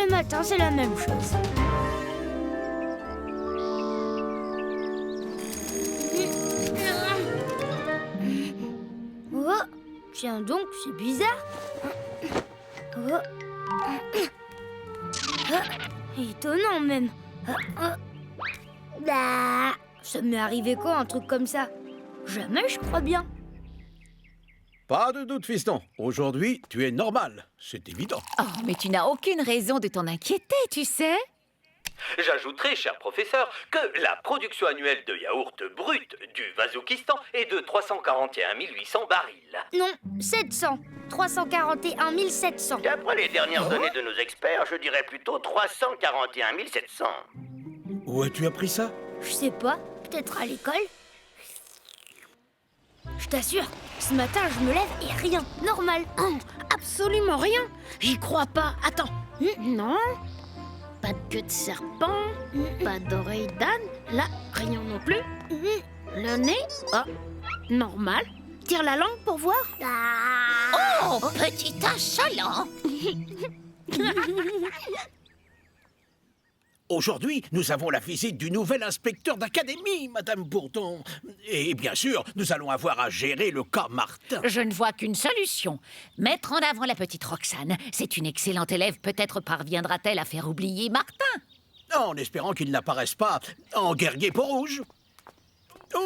les matins, c'est la même chose. Oh, tiens donc, c'est bizarre. Oh. Étonnant même. Ça m'est arrivé quoi, un truc comme ça? Jamais, je crois bien. Pas de doute, fiston. Aujourd'hui, tu es normal. C'est évident. Oh, mais tu n'as aucune raison de t'en inquiéter, tu sais. J'ajouterai, cher professeur, que la production annuelle de yaourt brut du Vazoukistan est de 341 800 barils. Non, 700. 341 700. D'après les dernières données de nos experts, je dirais plutôt 341 700. Où as-tu appris ça? Je sais pas, peut-être à l'école. Je t'assure, ce matin, je me lève et rien, normal. Absolument rien. J'y crois pas. Attends. Non. Pas de queue de serpent. Pas d'oreille d'âne. Là, rien non plus. Le nez. Oh, normal. Tire la langue pour voir. Oh, petit insolent. Aujourd'hui, nous avons la visite du nouvel inspecteur d'académie, Madame Bourdon. Et bien sûr, nous allons avoir à gérer le cas Martin. Je ne vois qu'une solution. Mettre en avant la petite Roxane. C'est une excellente élève. Peut-être parviendra-t-elle à faire oublier Martin. En espérant qu'il n'apparaisse pas en guerrier peau-rouge.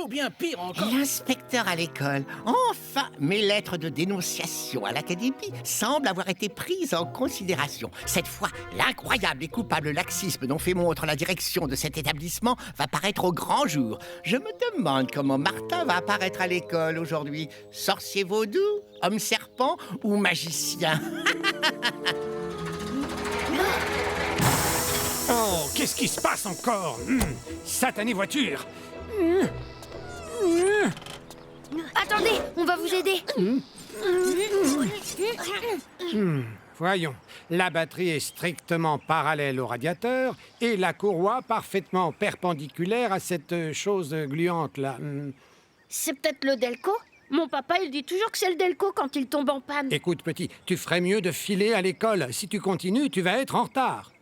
Ou bien pire encore. L'inspecteur à l'école. Enfin, mes lettres de dénonciation à l'académie semblent avoir été prises en considération. Cette fois, l'incroyable et coupable laxisme dont fait montre la direction de cet établissement va paraître au grand jour. Je me demande comment Martin va apparaître à l'école aujourd'hui. Sorcier vaudou, homme serpent ou magicien? Oh, qu'est-ce qui se passe encore? Satanée voiture. Attendez, on va vous aider. Voyons, la batterie est strictement parallèle au radiateur et la courroie parfaitement perpendiculaire à cette chose gluante-là. C'est peut-être le Delco. Mon papa, il dit toujours que c'est le Delco quand il tombe en panne. Écoute, petit, tu ferais mieux de filer à l'école. Si tu continues, tu vas être en retard.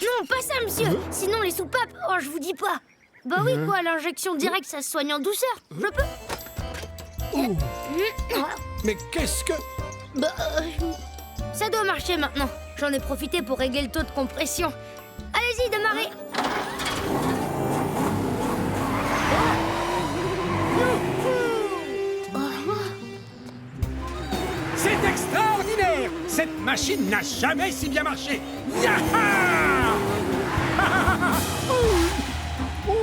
Non, pas ça, monsieur. Sinon, les soupapes, oh, je vous dis pas. Bah oui, quoi, l'injection directe, ça se soigne en douceur. Je peux. Mais qu'est-ce que... Ça doit marcher maintenant. J'en ai profité pour régler le taux de compression. Allez-y, démarrez. C'est extraordinaire! Cette machine n'a jamais si bien marché! Yaha! Ouais!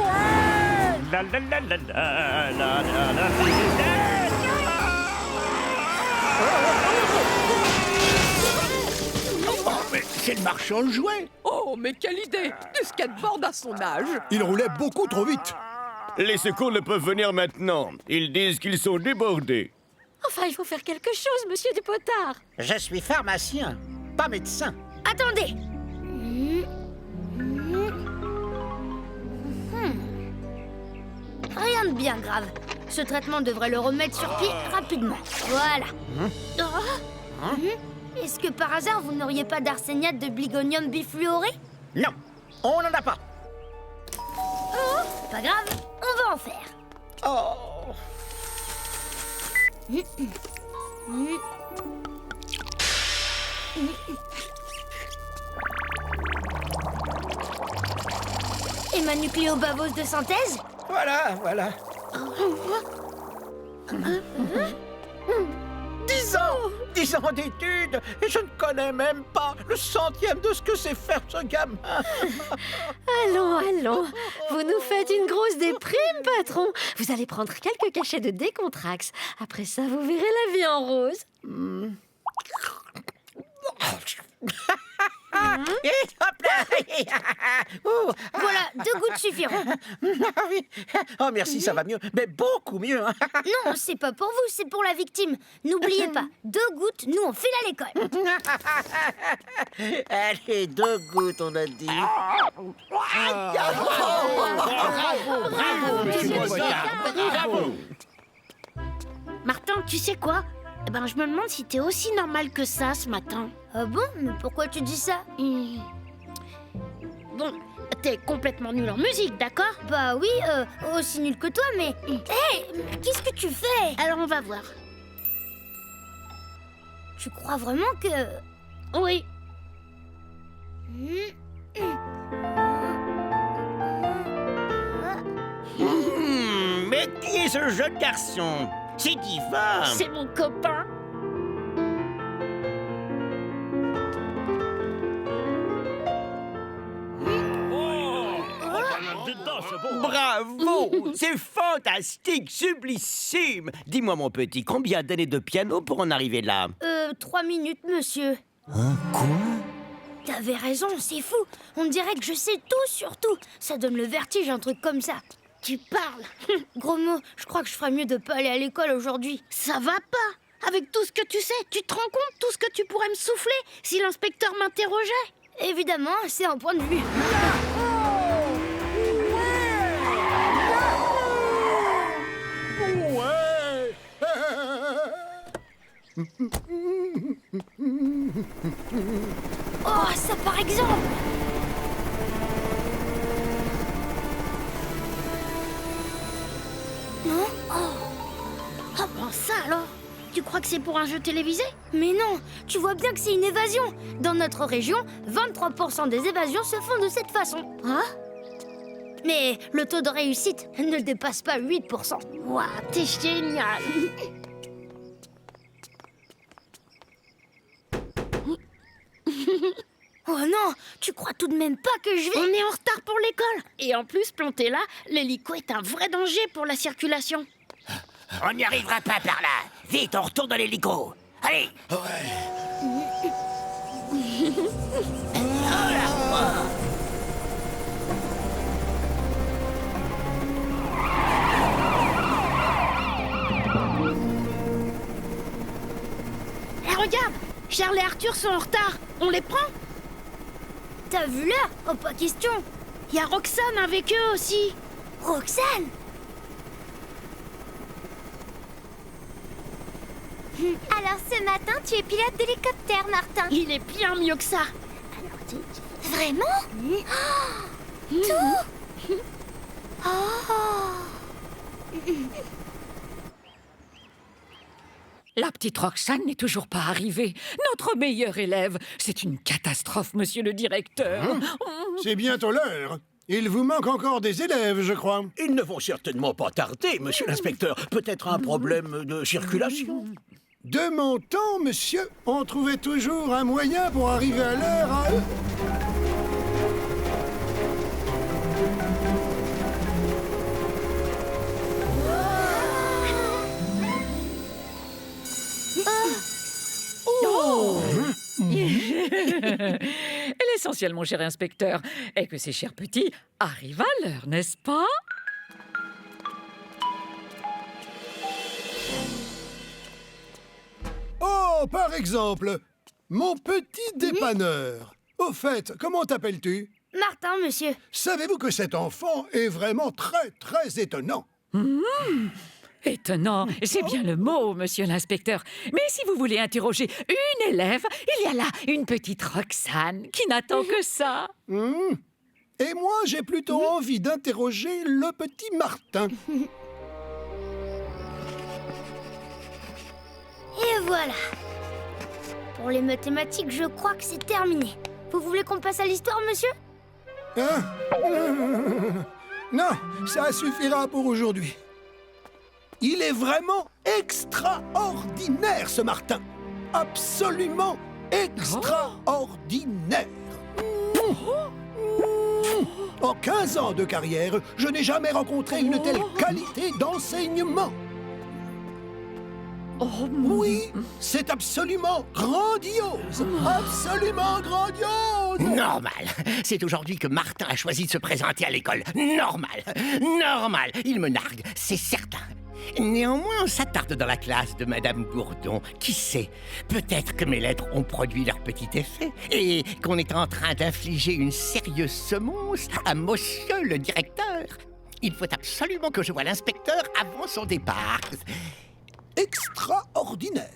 La la la la la la la la. Oh, mais c'est le marchand de jouets. Oh, mais quelle idée! Du skateboard à son âge! Il roulait beaucoup trop vite. Les secours ne peuvent venir maintenant. Ils disent qu'ils sont débordés. Enfin, il faut faire quelque chose, monsieur Dupotard. Je suis pharmacien, pas médecin. Attendez. Rien de bien grave. Ce traitement devrait le remettre sur pied rapidement. Voilà. Est-ce que par hasard, vous n'auriez pas d'arséniate de bligonium bifluoré? Non, on n'en a pas. Pas grave, on va en faire. Oh. Et ma nucléobavose de synthèse? Voilà. 10 ans d'études, et je ne connais même pas le centième de ce que c'est faire ce gamin. Allons. Vous nous faites une grosse déprime, patron. Vous allez prendre quelques cachets de décontrax. Après ça, vous verrez la vie en rose. Et hop là. Voilà, 2 gouttes suffiront. Ah oui. Oh merci, ça va mieux, mais beaucoup mieux. Non, c'est pas pour vous, c'est pour la victime. N'oubliez pas, 2 gouttes, nous on file à l'école. Allez, 2 gouttes, on a dit. Bravo, monsieur Boitard. Martin, tu sais quoi? Eh ben, je me demande si t'es aussi normal que ça ce matin. Ah bon? Mais pourquoi tu dis ça? Bon, t'es complètement nul en musique, d'accord? Bah oui, aussi nul que toi, mais... Hé, qu'est-ce que tu fais? Alors on va voir. Tu crois vraiment que... Oui. Mais qui est ce jeune garçon? C'est Diva. C'est mon copain. Bravo! C'est fantastique, sublissime! Dis-moi, mon petit, combien d'années de piano pour en arriver là? 3 minutes, monsieur. Hein, quoi? T'avais raison, c'est fou. On dirait que je sais tout sur tout. Ça donne le vertige, un truc comme ça. Tu parles. Gros mot, je crois que je ferais mieux de pas aller à l'école aujourd'hui. Ça va pas. Avec tout ce que tu sais, tu te rends compte tout ce que tu pourrais me souffler si l'inspecteur m'interrogeait? Évidemment, c'est un point de vue. Oh, ça par exemple. Non? Ah ben ça alors? Tu crois que c'est pour un jeu télévisé? Mais non, tu vois bien que c'est une évasion. Dans notre région, 23% des évasions se font de cette façon. Hein? Mais le taux de réussite ne dépasse pas 8%. Waouh, t'es génial. Oh non, tu crois tout de même pas que je vais... On est en retard pour l'école. Et en plus, planté là, l'hélico est un vrai danger pour la circulation. On n'y arrivera pas par là. Vite, on retourne dans l'hélico. Allez. Eh, regarde, Charles et Arthur sont en retard. On les prend? T'as vu l'heure? Oh, pas question. Il y a Roxane avec eux aussi. Roxane? Alors ce matin, tu es pilote d'hélicoptère, Martin. Il est bien mieux que ça. Vraiment? Tout? La petite Roxane n'est toujours pas arrivée. Notre meilleure élève. C'est une catastrophe, monsieur le directeur. C'est bientôt l'heure. Il vous manque encore des élèves, je crois. Ils ne vont certainement pas tarder, monsieur l'inspecteur. Peut-être un problème de circulation. De mon temps, monsieur, on trouvait toujours un moyen pour arriver à l'heure à... L'essentiel, mon cher inspecteur, est que ces chers petits arrivent à l'heure, n'est-ce pas? Oh, par exemple, mon petit dépanneur. Au fait, comment t'appelles-tu? Martin, monsieur. Savez-vous que cet enfant est vraiment très, très étonnant? Étonnant, c'est bien le mot, monsieur l'inspecteur. Mais si vous voulez interroger une élève, il y a là une petite Roxane qui n'attend que ça. Et moi, j'ai plutôt envie d'interroger le petit Martin. Et voilà. Pour les mathématiques, je crois que c'est terminé. Vous voulez qu'on passe à l'histoire, monsieur? Non, ça suffira pour aujourd'hui. Il est vraiment extraordinaire, ce Martin. Absolument extraordinaire. En 15 ans de carrière, je n'ai jamais rencontré une telle qualité d'enseignement. Oui, c'est absolument grandiose. Absolument grandiose. Normal. C'est aujourd'hui que Martin a choisi de se présenter à l'école. Normal. Normal. Il me nargue, c'est certain. Néanmoins, on s'attarde dans la classe de Madame Bourdon. Qui sait? Peut-être que mes lettres ont produit leur petit effet et qu'on est en train d'infliger une sérieuse semonce à monsieur le directeur. Il faut absolument que je voie l'inspecteur avant son départ. Extraordinaire.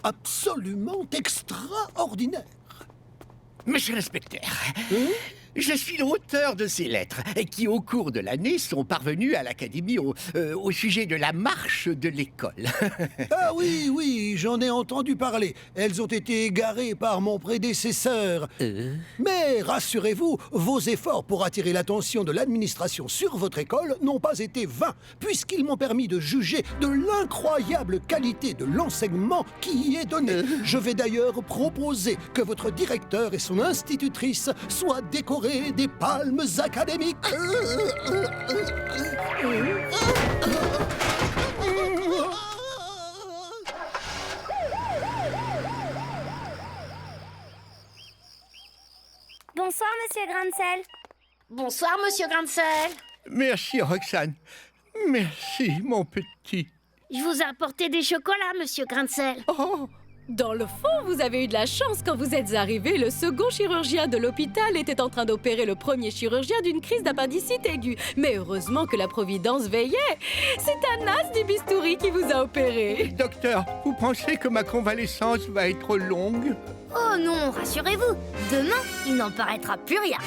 absolument extraordinaire. Monsieur l'inspecteur, je suis l'auteur de ces lettres qui, au cours de l'année, sont parvenues à l'Académie au sujet de la marche de l'école. Ah oui, oui, j'en ai entendu parler. Elles ont été égarées par mon prédécesseur. Mais rassurez-vous, vos efforts pour attirer l'attention de l'administration sur votre école n'ont pas été vains, puisqu'ils m'ont permis de juger de l'incroyable qualité de l'enseignement qui y est donné. Je vais d'ailleurs proposer que votre directeur et son institutrice soient décorés des palmes académiques. Bonsoir, Monsieur Grancel. Bonsoir, Monsieur Grancel. Merci, Roxane. Merci, mon petit. Je vous ai apporté des chocolats, Monsieur Grancel. Oh, Dans le fond, vous avez eu de la chance quand vous êtes arrivé. Le second chirurgien de l'hôpital était en train d'opérer le premier chirurgien d'une crise d'appendicite aiguë. Mais heureusement que la Providence veillait. C'est un as du bistouri qui vous a opéré. Docteur, vous pensez que ma convalescence va être longue? Oh non, rassurez-vous, demain, il n'en paraîtra plus rien.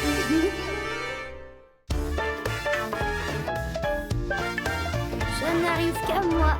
Ça n'arrive qu'à moi.